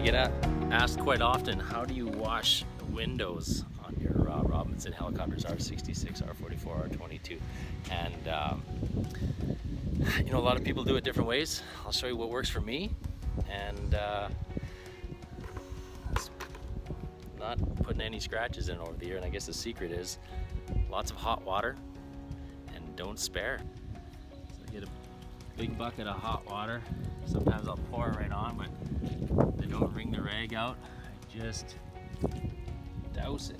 I get asked quite often, how do you wash windows on your Robinson helicopters, R66, R44, R22? And you know, a lot of people do it different ways. I'll show you what works for me, and it's not putting any scratches in over the year. And I guess the secret is lots of hot water and don't spare. So I get a big bucket of hot water. Sometimes I'll pour it right on, but I don't wring the rag out. I just douse it.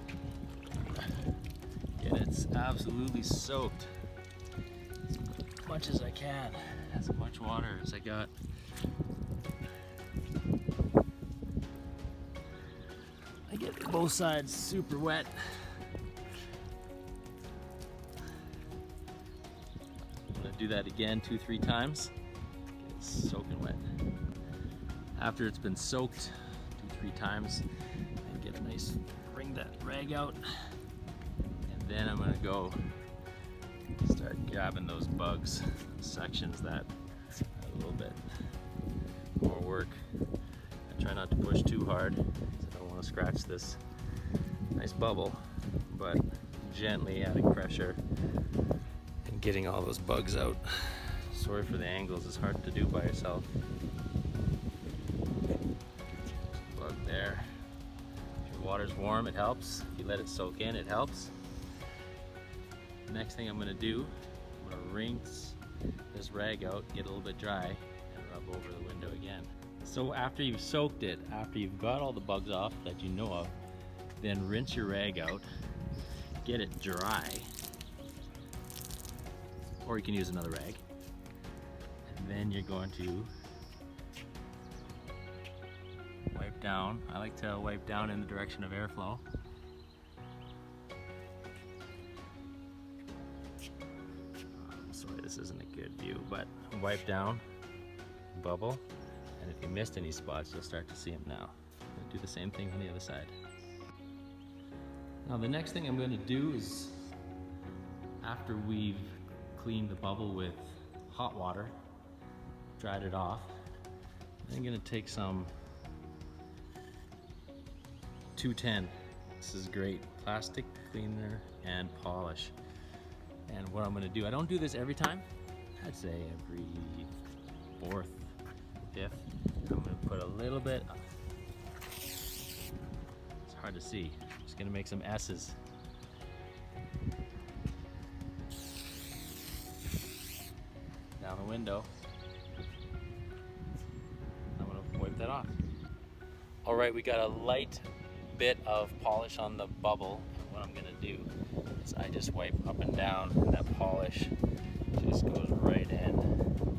Get it absolutely soaked as much as I can, as much water as I got. I get both sides super wet. I'm gonna do that again 2-3 times. Get it soaking wet. After it's been soaked 2-3 times, and get a nice, wring that rag out, and then I'm gonna go start grabbing those bugs, sections that are a little bit more work. I try not to push too hard because I don't want to scratch this nice bubble, but gently adding pressure and getting all those bugs out. Sorry for the angles, it's hard to do by yourself. Bug there. If your water's warm, it helps. If you let it soak in, it helps. Next thing I'm going to do, I'm going to rinse this rag out, get a little bit dry, and rub over the window again. So after you've soaked it, after you've got all the bugs off that you know of, then rinse your rag out, get it dry, or you can use another rag, and then you're going to wipe down. I like to wipe down in the direction of airflow. Sorry, this isn't a good view, but wipe down, bubble, and if you missed any spots, you'll start to see them now. Do the same thing on the other side. Now the next thing I'm going to do is, after we've cleaned the bubble with hot water, dried it off, I'm going to take some 210. This is great plastic cleaner and polish. And what I'm going to do, I don't do this every time, I'd say every 4th, 5th. I'm going to put a little bit, it's hard to see, I'm just going to make some S's. Down the window. I'm going to wipe that off. Alright, we got a light bit of polish on the bubble. What I'm going to do is I just wipe up and down, and that polish just goes right in.